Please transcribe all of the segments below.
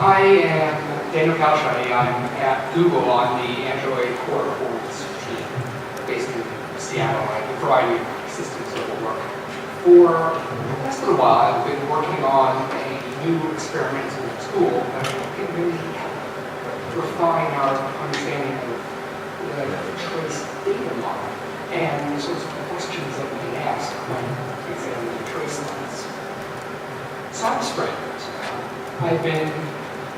I am Daniel Colascione. I'm at Google on the Android core performance team based in Seattle. I do a variety of systems level work. For the last little while, I've been working on a new experimental tool that can really help refine our understanding of the trace data model and the sorts of questions that we can ask when examining trace lines. Cybersprint. I've been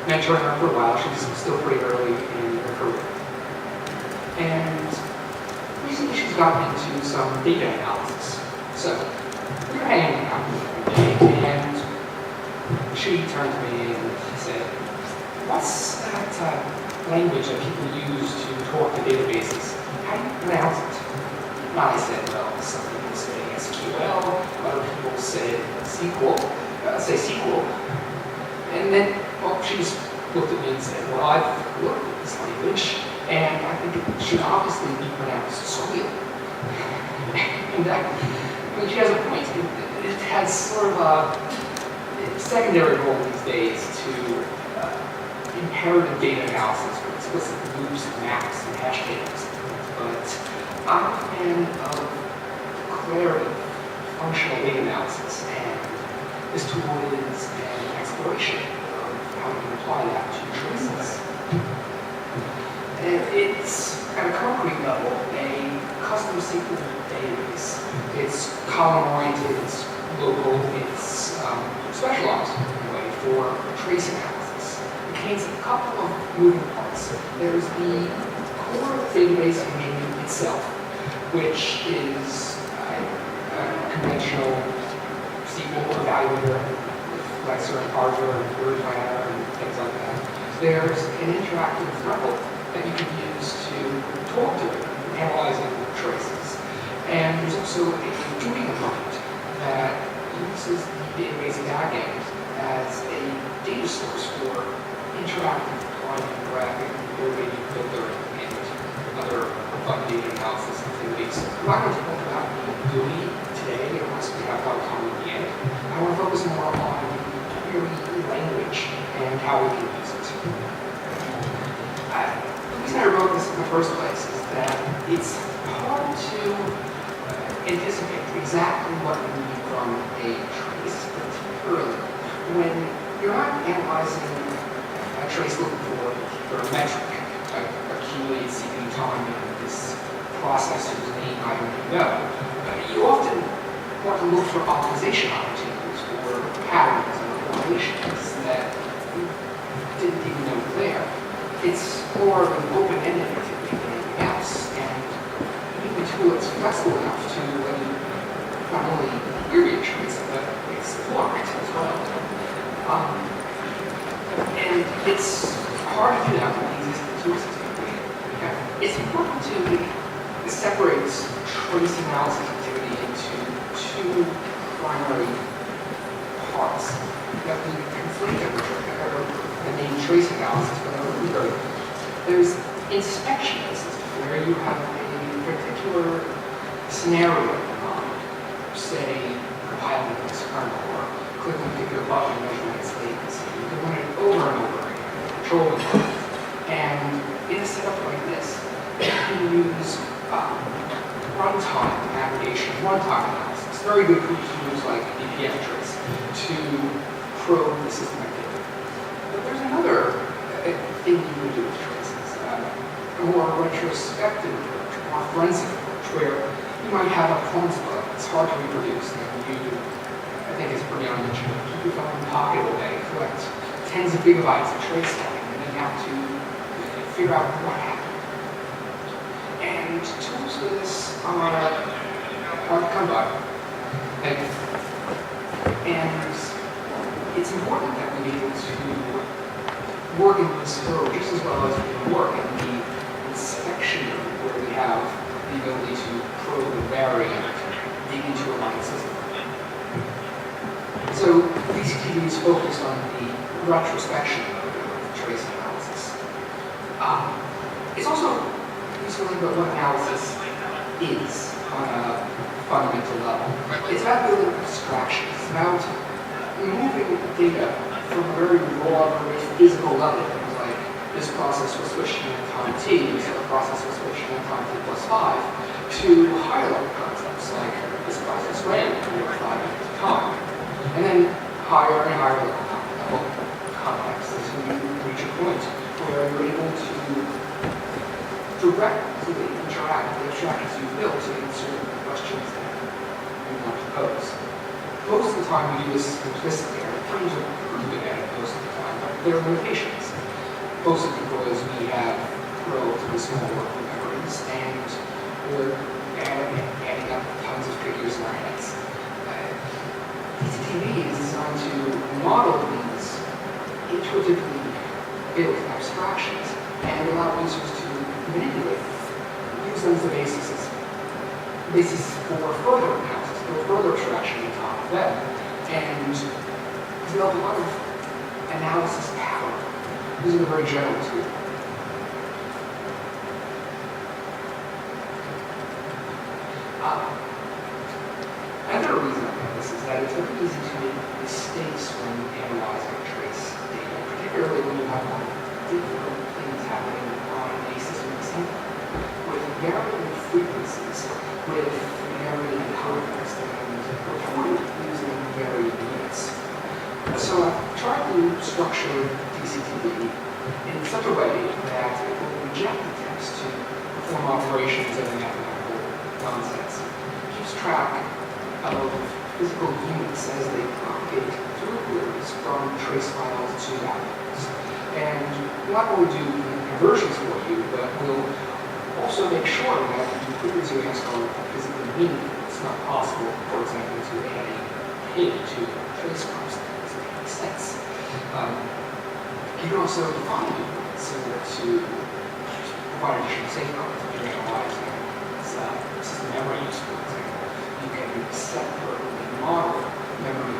mentoring her for a while. She's still pretty early in her career. And recently she's gotten into some data analysis. So we were hanging out one day and she turned to me and said, "What's that language that people use to talk to databases? How do you pronounce it?" And I said, "Well, some people say SQL, other people say SQL. Say SQL." And then, well, she just looked at me and said, "Well, I've looked at this language, and I think it should obviously be pronounced SQL." And I mean, she has a point. It has sort of a secondary role these days to imperative data analysis for explicit loops, maps, and hash tables. But I'm a fan of declarative functional data analysis, and this tool is an exploration of how we can apply that to traces. And it's, at a concrete level, a custom SQL database. It's column-oriented, it's local, it's specialized in a way for trace analysis. It contains a couple of moving parts. There's the core database name itself, which is a conventional SQL evaluator with flexor and parser and query planner and things like that. There's an interactive REPL that you can use to talk to it, analyzing traces. And there's also a GUI component that uses the database backend as a data source for interactive client graphing, loading, filtering, and other fun data analysis activities. I'm not going to talk about GUI today, unless we have a lot of time at the end. I want to focus more on query language and how we can use it. The reason I wrote this in the first place is that it's hard to anticipate exactly what you need from a trace, particularly when you're not analyzing a trace looking for a metric, accumulated CPU time in this processor's name I don't know. You often want to look for optimization opportunities or patterns and correlations that you didn't even know were there. It's more of an open-ended activity than anything else, and you need a tool that's flexible enough to not only query a trace, but explore it as well. And it's hard to do that with the existing tools. It's important to separate trace analysis activity into two primary parts that we conflate the name trace analysis, but there's inspection analysis, where you have a particular scenario in mind, say compiling an external or clicking a particular button and measuring its latency. You can run it over and over again, control the button. And in a setup like this, you can use runtime aggregation, runtime analysis. Very good for tools like BPF trace to probe the system activity. But there's another thing you can do with traces, a more retrospective approach, a more forensic approach, where you might have a clones book that's hard to reproduce, and you, I think it's pretty unmentionable, keep your phone in the pocket all day, collect tens of gigabytes of trace volume, and then you have to figure out what happened. And tools for this are hard to come by. And it's important that we be able to work in this flow just as well as we can work in the inspection mode, where we have the ability to probe and vary and dig into a line system. So DCTV is focused on the retrospection mode of trace analysis. It's also useful to think about what analysis is on a fundamental level. It's about building abstractions. It's about moving data from a very raw, very physical level. It was like this process was switching at time t, this other process was switching at time t plus 5, to higher level concepts like this process ran for 5 minutes of time. And then higher and higher level contexts as you reach a point where you're able to directly interact with the abstractions you've built to answer the questions that you want to pose. Most of the time we do this implicitly. Our frames are pretty good at it most of the time, but there are limitations. Mostly because we have relatively small working memories and we're adding up tons of figures in our heads. DCTV is designed to model these intuitively built abstractions and allow users to manipulate them, use them as the basis for further analysis, for further abstraction on top of them, and develop a lot of analysis power using a very general tool. Another reason I this is that it's very easy to make mistakes when analyzing trace data, particularly when you have different things happening on a system sample with varying frequencies, with varying context, and reported using varying units. So I've tried to structure DCTV in such a way that it will reject the text to perform operations as mathematical nonsense. It keeps track of physical units as they propagate through queries from trace files to outputs. And not only do conversions for you, but will also make sure that the queries you ask are physically meaningful. It's not possible, for example, to add a pig to trace files. That doesn't make sense. You can also define units similar to provide additional safeguards if you're analyzing system memory use, for example. You can separately model memory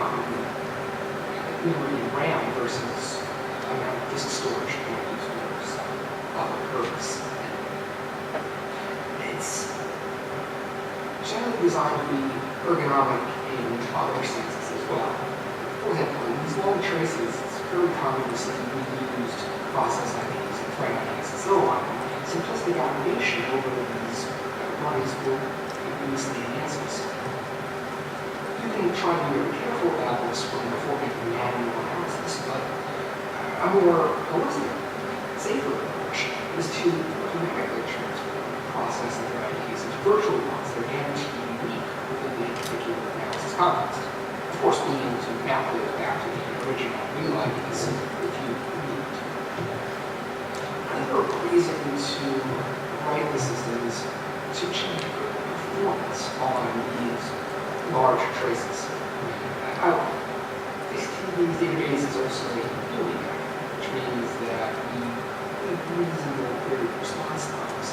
and RAM versus amount of disk storage you want to use for other purpose. It's generally designed to be ergonomic in other senses as well. For example, in these long traces, it's very common to see reused process IDs and thread IDs and so on. Simplistic aggregation over these bodies will easily enhances. You can try to be very careful about this when performing manual analysis, but a more holistic, safer approach is to automatically transfer process and their IDs into virtual ones that are guaranteed unique within the particular analysis context. Of course, being able to map those back to the original real IDs if you need to. Another reason to write the system is to achieve performance on these large traces. These databases also unique, which means that we need reasonable query response times.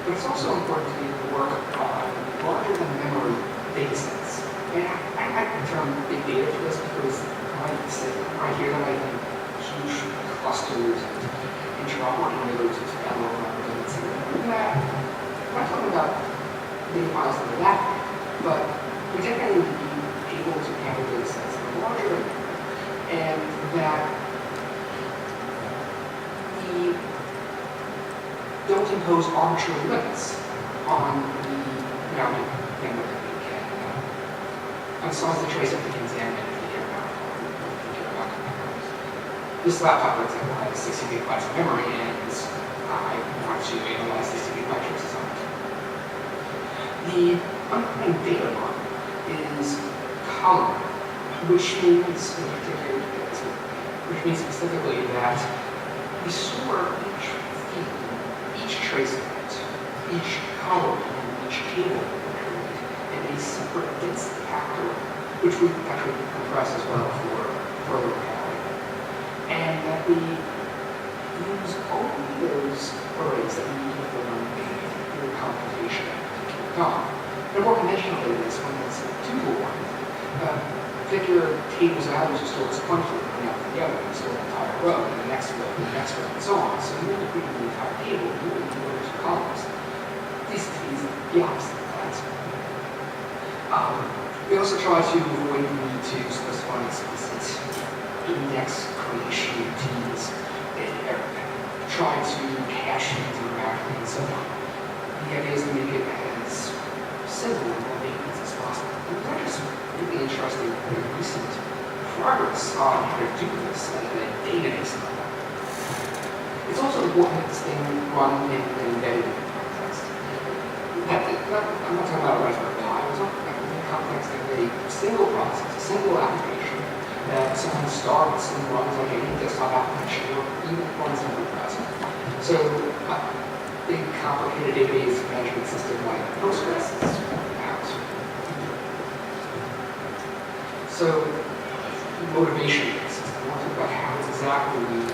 But it's also important to be able to work on larger than memory data sets. And I like the term big data for this because I hear that I think huge clusters and interoperability with those LLMs and that. I'm not talking about data files that are that big, but we definitely be able to handle data sets that are larger and that we don't impose arbitrary limits on the amount of memory that we can size the trace that we can examine if we care about this laptop, for example, has 60 gigabytes of memory and I want to analyze 60 gigabyte traces on it. The undefined data model is columnar, which means specifically that we store each field, each trace event, each column, and each table in a separate density factor, which we actually compress as well for further recalling. And that we use only those arrays that we need to perform a computation at a particular time. And more conventionally than this, when it's a tuple one, particular tables of values are stored sequentially, going out together, and store an entire row, and the next row, and the next row, and so on. So you will read the entire table, you will need orders of columns. These is the opposite of that. We also try to avoid the need to specify explicit index creation routines that are trying to hash things interactively and so on. The idea is to make it as simple and low maintenance as possible. And there's actually some really interesting and recent progress on how to do this at a database level. It's also important that this thing run in an embedded context. I'm not talking about a Raspberry Pi. I'm talking about in the context of a single process, a single application that someone starts and runs like any desktop application or even runs in a browser. So a big complicated database management system like Postgres is out. So motivation system. I want to talk about how exactly you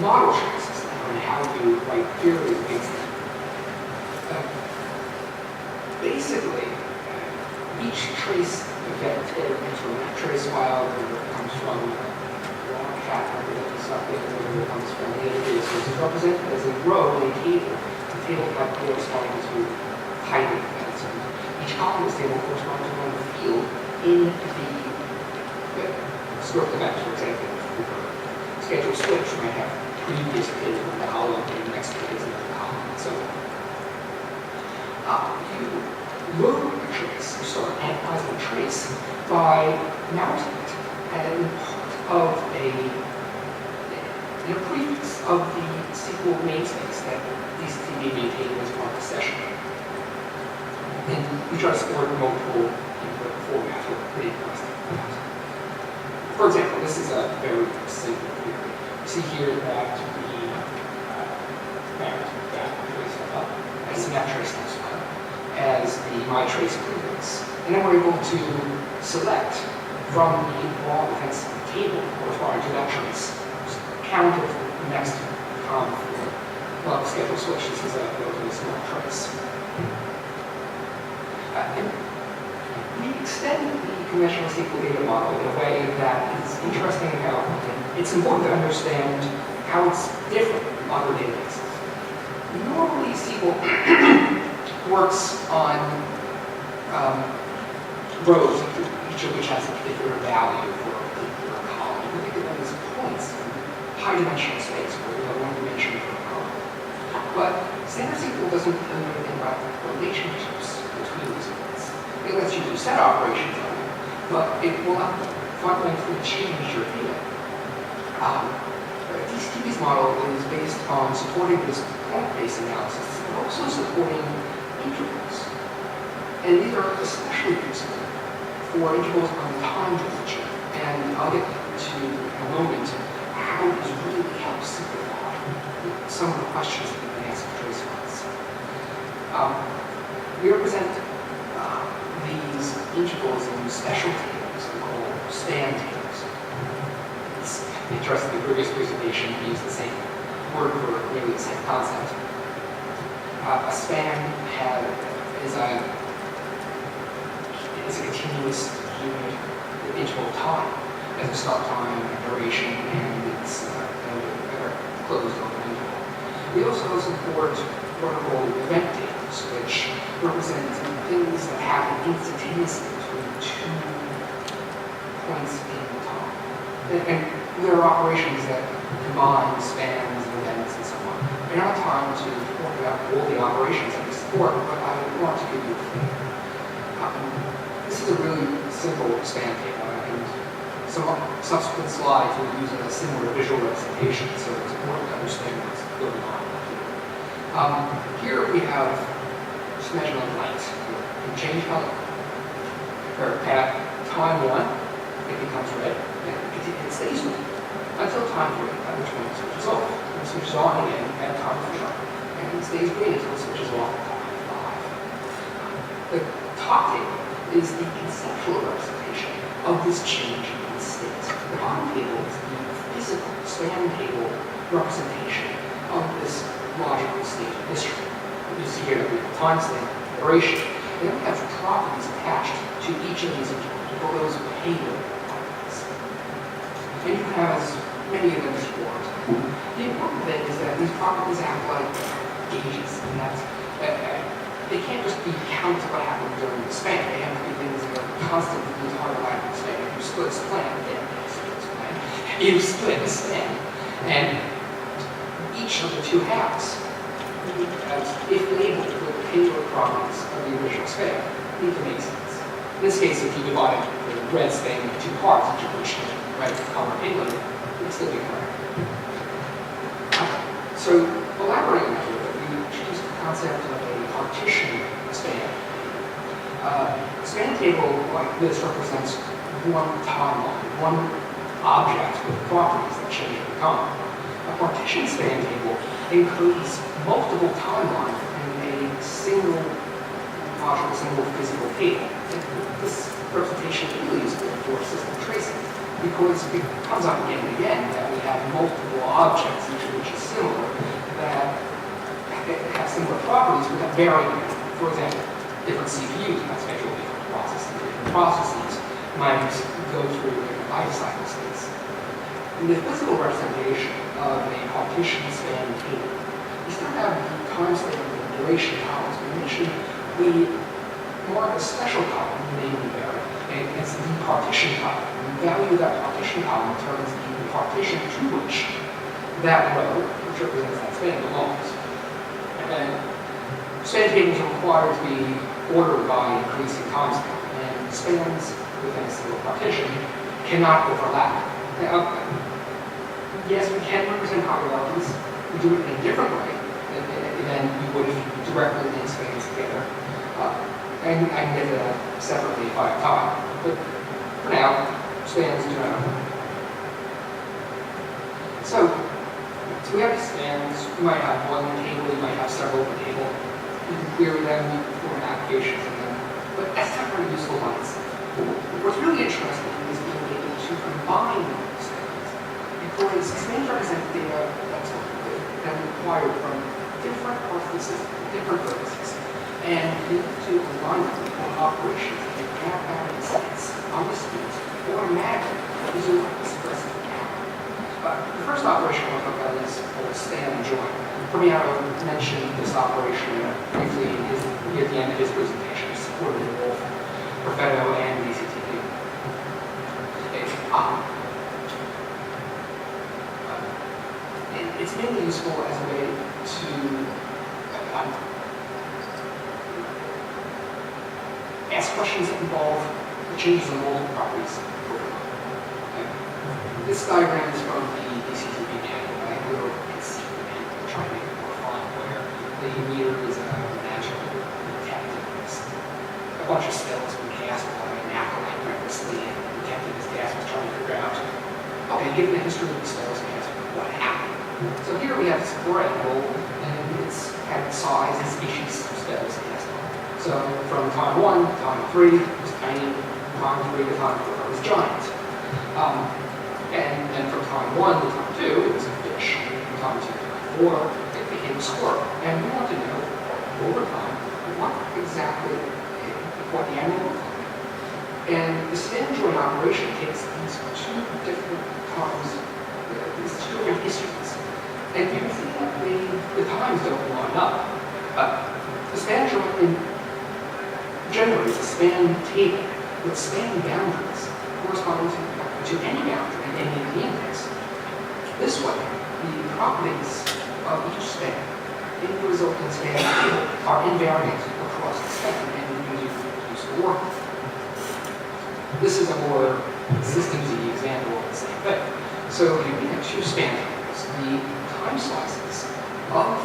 model traces and how you write queries against them. Basically, each trace event into a trace file, whether it comes from a cat record that is updated, whether it comes from any data source, is represented as a row in a table. The table type corresponds to type of events. And each column of this table corresponds to one field in the script event. For example, for schedule switch, you might have previous phase in the column and next phase in the column, and so on. You load a trace, you start analyzing a trace by mounting it as part of a prefix of the SQL namespace that DCTV maintains as part of the session. And we try to support multiple input formats with pretty aggressive formats. For example, this is a very simple query. You see here that we married that trace up as that trace as the my trace prefix. And then we're able to select from the raw events table corresponding to that trace, count of the next column for well, schedule switch. This is a relatively small trace. And we extend the conventional SQL data model in a way that is interesting how it's important to understand how it's different from other databases. Normally, SQL works on rows, each of which has a particular value for a particular column. You think of them as points in high-dimensional space where we have one dimension for a column. But standard SQL doesn't know anything about relationships between these points. It lets you do set operations on them, but it will not fundamentally change your data. DCTV's model is based on supporting this point-based analysis, but also supporting intervals. And these are especially useful for intervals on time dimension. And I'll get to in a moment how this really helps simplify some of the questions that we can ask of trace files. We represent these intervals in special tables called span tables. It's interesting, the previous presentation used the same word for nearly the same concept. A span is a continuous unit interval of time, as a start time, a duration, and its closed open interval. We also support what are called event tables, which represent things that happen instantaneously between two points in time. And there are operations that combine spans, events, and so on. I don't have time to talk about all the operations that we support, but I want to give you a flavor. This is a really simple span table, and some subsequent slides will use a similar visual representation, so it's important to understand what's going on here. We have just measurement light. We can change color. At time 1, it becomes red, and it stays red until time 3, at which point it switches off. And it switches on again at time 4, and it stays green until it switches off at time 5. The top table is the conceptual representation of this change in state. The bottom table is the physical span table representation of this logical state of history. You see here that we have time stamp, duration, and then we have properties attached to each of these intervals. We call those payload properties. And you can have as many of them as you want. The important thing is that these properties act like gauges, and that's they can't just be counts of what happened during the span. They have to be things that are constant the entire life of the span. If you split a span, then you split a span. You split the span, and each of the two halves, if labeled with the payload properties of the original span, need to make sense. In this case, if you divide the red span into two parts, each of which has red color payload, it would still be correct. So, elaborating on that, we introduced the concept of a partition span. Span table like this represents one timeline, one object with properties that change over time. A partition span table includes multiple timelines in a single module, single physical table. And this representation is really useful for system tracing because it comes up again and again that we have multiple objects, each of which is similar, that have similar properties but that vary. For example, different CPUs might schedule different processes. Different processes might go through different life cycle states. In the physical representation of a partition span table, we still have the time stamp and the duration columns. We mentioned we mark a special column, namely vary, and it's the partition column. The value of that partition column determines the partition to which that row, which represents that span, belongs. And span tables are required to be ordered by increasing time span, and spans within a single partition cannot overlap. Now, yes, we can represent hierarchies. We do it in a different way than we would if you directly link spans together. And I can get to that separately if I have time. But for now, spans do not overlap. So we have these spans. You might have one in a table, you might have several in a table. You can query them, you can perform applications in them. But that's not very useful on its own. What's really interesting is being able to combine spans. Because spans represent data that's required from different parts of the system, different purposes. And you need to align them with operations that have that in sense on the screens automatically using expressive count. The first operation I want to talk about is called span join. Permiano mentioned this operation briefly near the end of his presentation, supported in both Perfetto and DCTV. It's mainly useful as a way to ask questions that involve the changes in multiple properties. This diagram is from the DCTV manual. I will try to make it more fun, where the meter is a magical detective. A bunch of spells were cast by an acolyte recklessly, and the detective is tasked with trying to figure out, okay, given the history of the spells cast, what happened? So here we have this variable, and it's had size and species of spells cast on. So from time 1 to time 3, it was tiny. Time 3 to time 4, it was giant. And then from time 1 to time 2, it was a fish. From time 2 to time 4, it became a squirrel. And we want to know, over time, what the animal looked like. And the span join operation takes these two different times, these two different histories. And you can see that the times don't line up. The span join generates a span table with span boundaries corresponding to any boundary in any of the index. This way, the properties of each span in the resulting span table are invariant across the span and the user use the work. This is a more systems-y example of the same thing. So here we have two span tables. The time slices of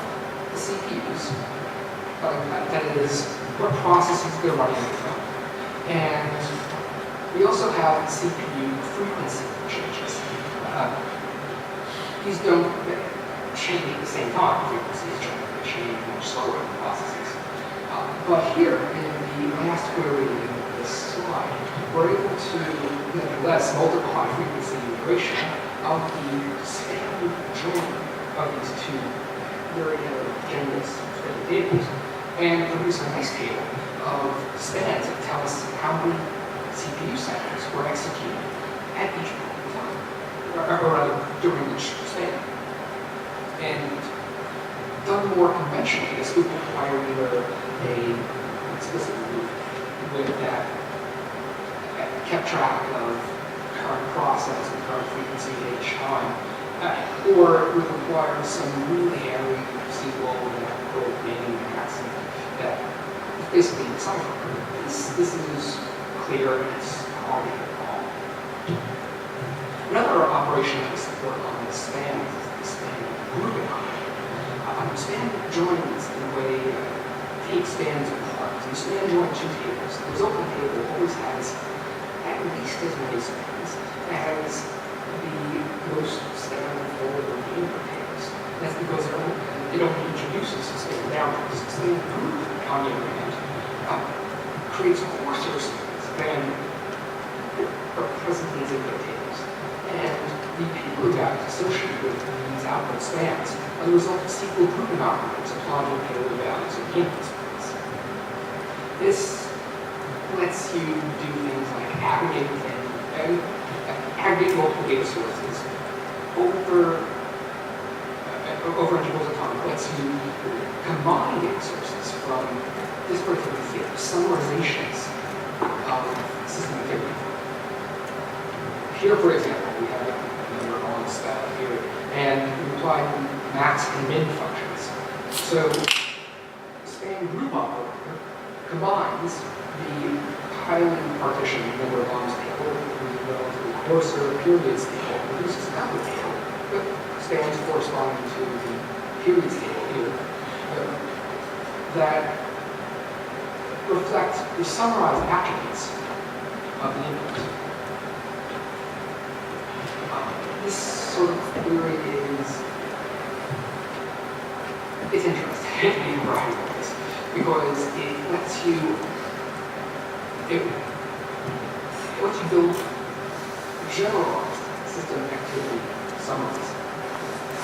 the CPUs, that is, what processes they're running from. And we also have CPU frequency changes. These don't change at the same time. Frequencies generally change much slower than processes. But here, in the last query in this slide, we're able to nevertheless multiply frequency and duration of the span join of these two very generous tables and produce a nice table of spans that tell us how many CPU cycles were executed at each point in time, or rather during each span. And done more conventionally, this would require either an explicit loop with that kept track of current process and current frequency at each time. Or it would require some really hairy SQL that code naming hacks that basically decipher. This is clear and it's hard to get wrong. Another operation that we support on the span is the span grouping operator. Span joins the way take spans apart. You span join two tables. The resulting table always has at least as many spans as the most standard forward remainder tables. That's because it only introduces a span boundaries. Span group, on the other hand, creates coarser spans than are presently in the tables. And the paper values associated with these output spans are the result of SQL grouping operators applied to payload values and input spans. This lets you do things like aggregate multiple data sources over intervals of time. It lets you combine data sources from disparate summarizations of system activity. Here, for example, we have a number on style here, and we apply max and min functions. So, span group operator combines the highly partitioned number of arms table with the relatively coarser periods table, produces an output table, but spans corresponding to the periods table here that reflect the summarized attributes of the input. This sort of theory it's interesting in a variety of ways because it lets you build generalized system activity summaries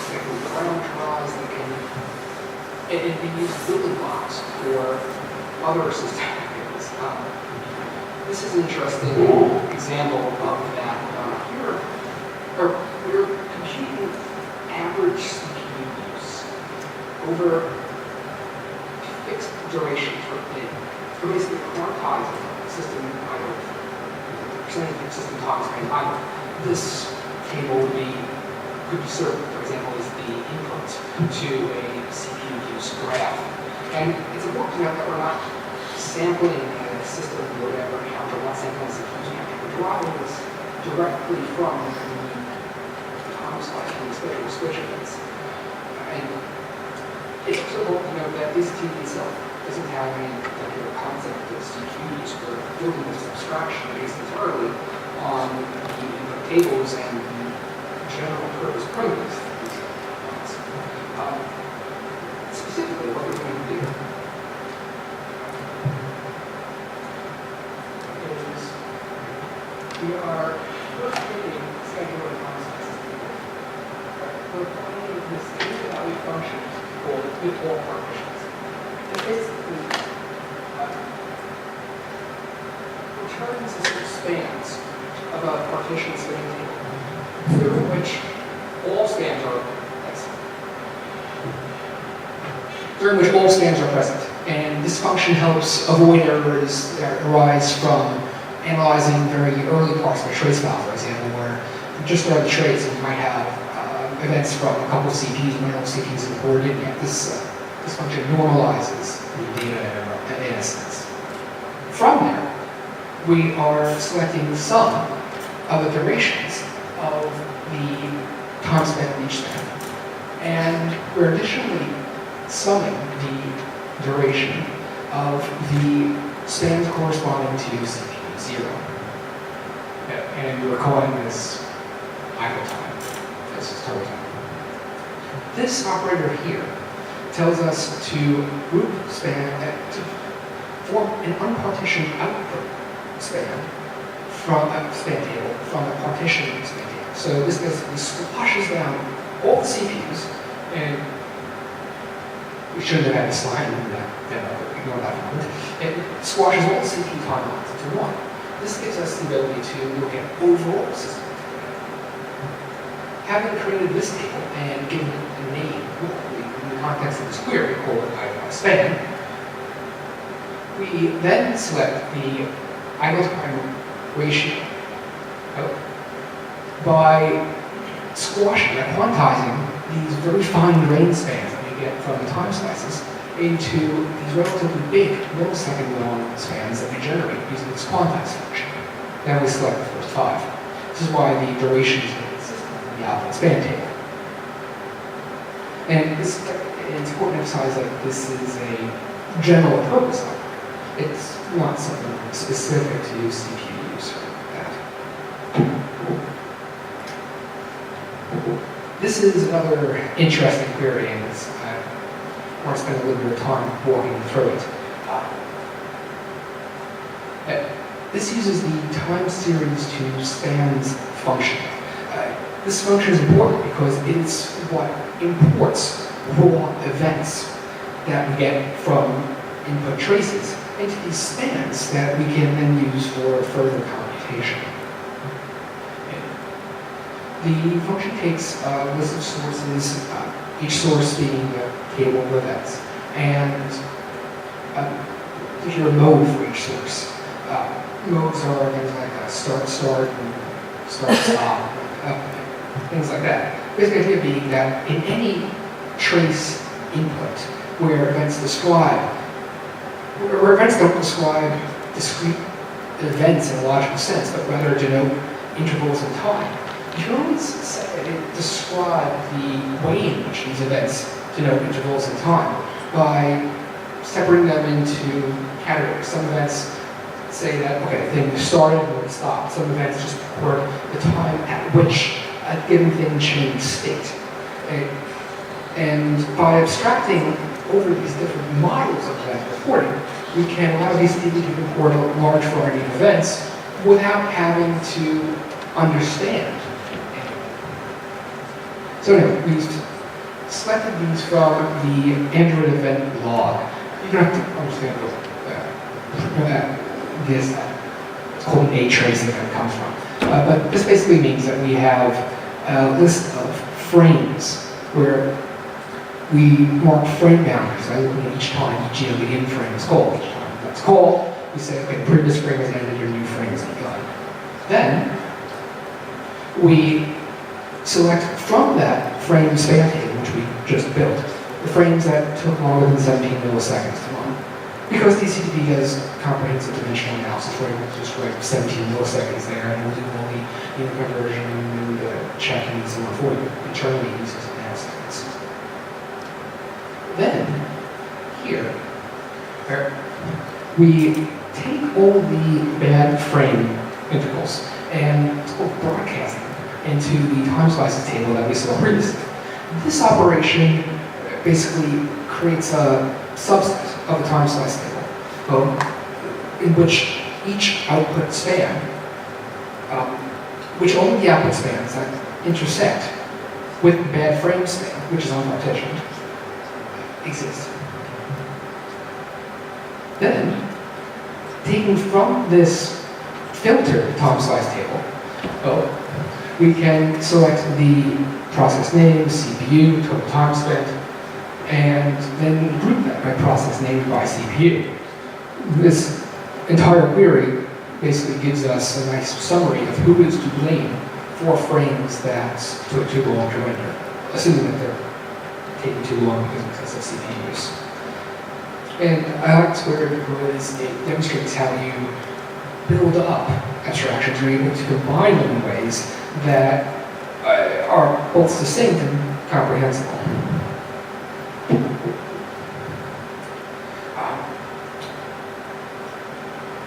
that can be parameterized, it can be used building blocks for other system activities. This is an interesting example of that. Here, we're computing average CPU use over fixed duration for bit. We're basically quantizing system idle, the percentage of system time spent idle. This table could be served, for example, as the input to a CPU use graph. And it's important to note that we're not sampling a system or whatever count, we're not sampling the CPU count. We're deriving this directly from the time slice from the schedule switch events. And it's also important to note that DCTV itself doesn't have any particular concept of CQs. We're building this abstraction based entirely on the input tables and the general purpose primitives that these have. Specifically, what we're going to do is we are first taking schedule and time slices table. We're applying this data value function called with all partitions. It basically returns the sort of spans of a partition span table through which all spans are present. And this function helps avoid errors that arise from analyzing very early parts of a trace file, for example, where just during the trace you might have events from a couple of CPUs, when all CPUs imported in yet. This function normalizes the data in essence. From there, we are selecting the sum of the durations of the time spent in each span. And we're additionally summing the duration of the spans corresponding to CPU 0. And we're calling this idle time. This is total time. This operator here tells us to group span, to form an unpartitioned output span from a span table from a partitioned span table. So this squashes down all the CPUs, and we shouldn't have had a slide, ignore that moment. It squashes all the CPU timelines into one. This gives us the ability to look at overall system activity. Having created this table and given it a name locally in the context of this query called idle span, we then select the idle time ratio by squashing, by quantizing these very fine grain spans that we get from the time slices into these relatively big millisecond long spans that we generate using this quantize function. Then we select the first 5. This is why the duration is consistent in the output span table. And it's important to emphasize that this is a general purpose algorithm. It's not something specific to CPUs or that. This is another interesting query, and I want to spend a little bit of time walking through it. This uses the time series to spans function. This function is important because it's what imports raw events that we get from input traces into these spans that we can then use for further computation. The function takes a list of sources, each source being a table of events, and a particular mode for each source. Modes are things like start, and stop, things like that. Basically, the idea being that in any trace input where events don't describe discrete events in a logical sense, but rather denote intervals in time, you can always describe the way in which these events denote intervals in time by separating them into categories. Some events say that, okay, the thing started or it stopped. Some events just record the time at which a given thing changed state. And by abstracting over these different models of event reporting, we can allow DCTV to record a large variety of events without having to understand anything. So anyway, we've selected these from the Android event log. You don't have to understand what this it's called an A trace that it comes from. But this basically means that we have a list of frames where we mark frame boundaries by looking at each time each begin frame is called. Each time that's called, we say, okay, the previous frame has ended, your new frame has begun. Then we select from that frame span table, which we just built, the frames that took longer than 17 milliseconds to run. Because DCTV does comprehensive dimensional analysis, we're able to just write 17 milliseconds there, and we'll do all the conversion and the checking and so on for you. Internally uses nanoseconds. Then, here, we take all the bad frame integrals and it's called broadcasting into the time slices table that we saw previously. This operation basically creates a subset of the time slice table, in which each output span, which only the output spans that intersect with the bad frame span, which is unpartitioned, exists. Then, taken from this filtered time slice table, we can select the process name, CPU, total time spent, and then group that by process name by CPU. This entire query basically gives us a nice summary of who is to blame for frames that took too long to render, assuming that they're taking too long because of excessive CPU use. And I like this query because it demonstrates how you build up abstractions. You're able to combine them in ways that are both succinct and comprehensible.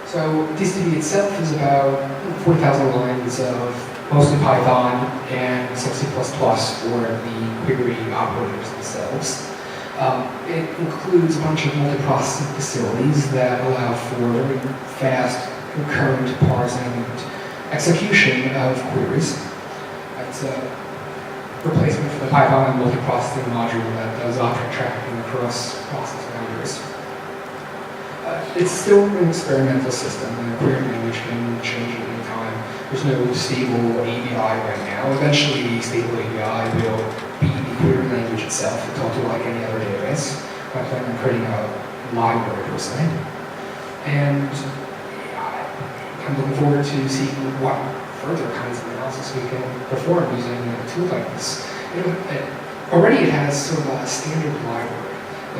So DCTV itself is about 40,000 lines of mostly Python and some C++ for the query operators themselves. It includes a bunch of multiprocessing facilities that allow for very fast, concurrent parsing and execution of queries. It's a replacement for the Python multiprocessing module that does object tracking across process boundaries. It's still an experimental system, and the query language can change at any time. There's no stable API right now. Eventually, the stable API will be the query language itself. It'll talk to like any other database. I plan on creating a library per se. And I'm looking forward to seeing what further kinds of analysis we can perform using a tool like this. Already it has sort of a standard library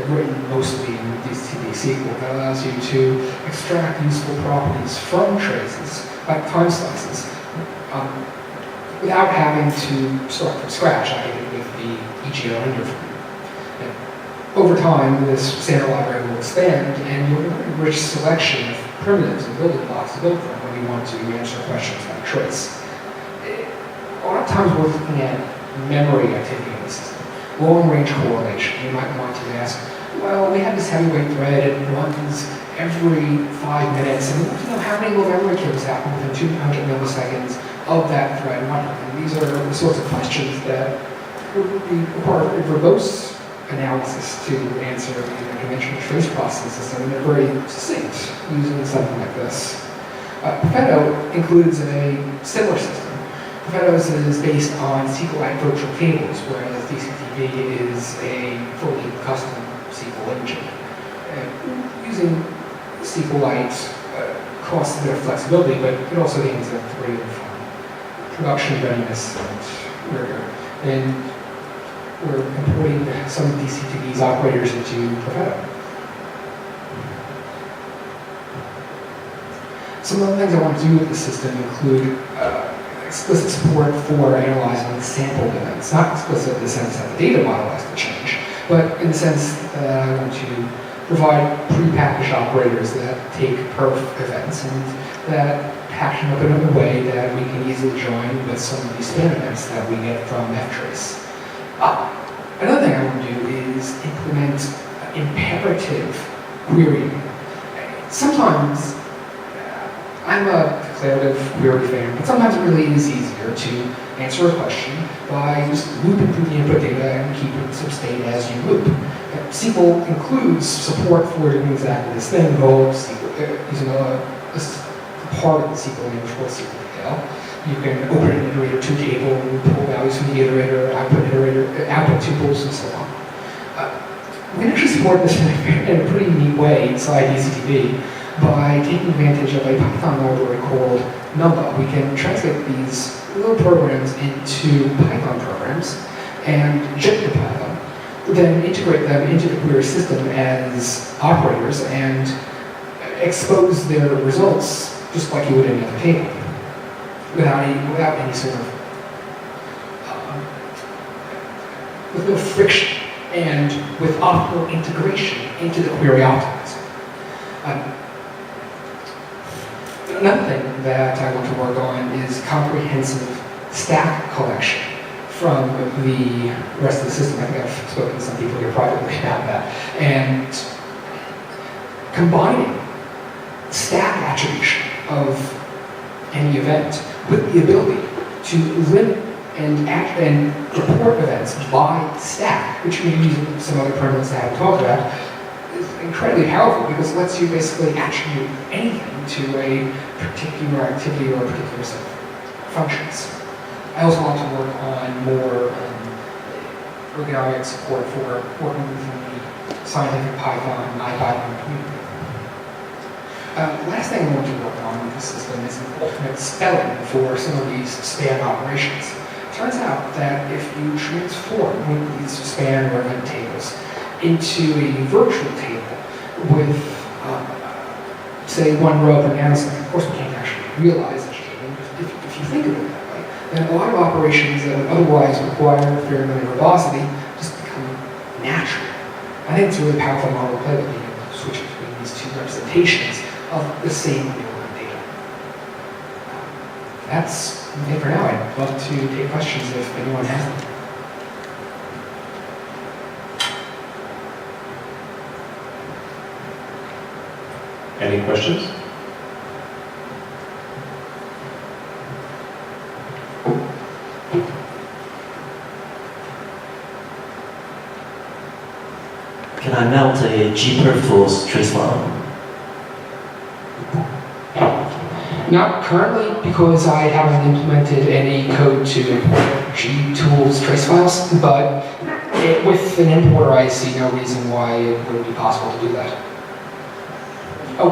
written mostly in DCTV SQL that allows you to extract useful properties from traces, like time slices, without having to start from scratch, like I did with the EGO render frame. Over time, this standard library will expand, and you'll have a rich selection of primitives and building blocks to build from when you want to answer questions like trace. A lot of times we're looking at memory activity in the system. Long-range correlation. You might want to ask, well, we have this heavyweight thread, it runs every 5 minutes, and we want to know how many low memory kills happen within 200 milliseconds of that thread running. And these are the sorts of questions that would require very verbose analysis to answer in a conventional trace processing system, and they're very succinct using something like this. Perfetto includes a similar system. Perfetto is based on SQLite virtual tables, whereas DCTV is a fully custom SQL engine. Using SQLite costs a bit of flexibility, but it also gains a degree of production readiness and rigor. And we're importing some of DCTV's operators into Perfetto. Some of the things I want to do with the system include explicit support for analyzing sample events. Not explicit in the sense that the data model has to change, but in the sense that I want to provide prepackaged operators that take perf events and that package them up in a way that we can easily join with some of these span events that we get from ftrace. Another thing I want to do is implement imperative querying. Sometimes I'm a declarative query fan, but sometimes it really is easier to answer a question by just looping through the input data and keeping some state as you loop. SQL includes support for doing exactly this thing, involves using a part of the SQL language called SQL detail. You can open an iterator to table and pull values from the iterator, output tuples, and so on. We can actually support this in a pretty neat way inside DCTV by taking advantage of a Python library called Nulla. We can translate these little programs into Python programs and inject the Python, then integrate them into the query system as operators and expose their results just like you would in another table, without any sort of with no friction and with optimal integration into the query optimizer. Another thing that I want to work on is comprehensive stack collection from the rest of the system. I think I've spoken to some people here privately about that. And combining stack attribution of any event with the ability to limit and report events by stack, which we use in some other primitives that I haven't talked about, is incredibly powerful because it lets you basically attribute anything to a particular activity or a particular set of functions. I also want to work on more ergonomic support for working within the scientific Python and IPython community. Last thing I want to work on with the system is an ultimate spelling for some of these span operations. It turns out that if you transform one of these span or event tables into a virtual table with, say, one row per nanosecond, of course we can't actually realize such a table, but if you think of it that way, then a lot of operations that would otherwise require a fair amount of verbosity just become natural. I think it's a really powerful model of play that being able to switch between these two representations of the same real-time data. That's it for now. I'd love to take questions if anyone has them. Any questions? Can I mount a gperf trace file? Not currently, because I haven't implemented any code to import gtools trace files, but with an importer I see no reason why it wouldn't be possible to do that. Oh,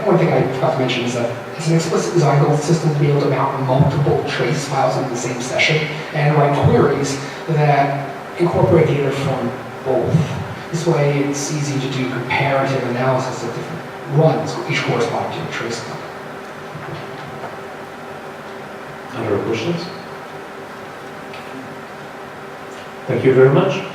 one thing I forgot to mention is that it's an explicit design goal system to be able to mount multiple trace files into the same session and write queries that incorporate data from both. This way, it's easy to do comparative analysis of different runs, each corresponding to a trace number. Other questions? Thank you very much.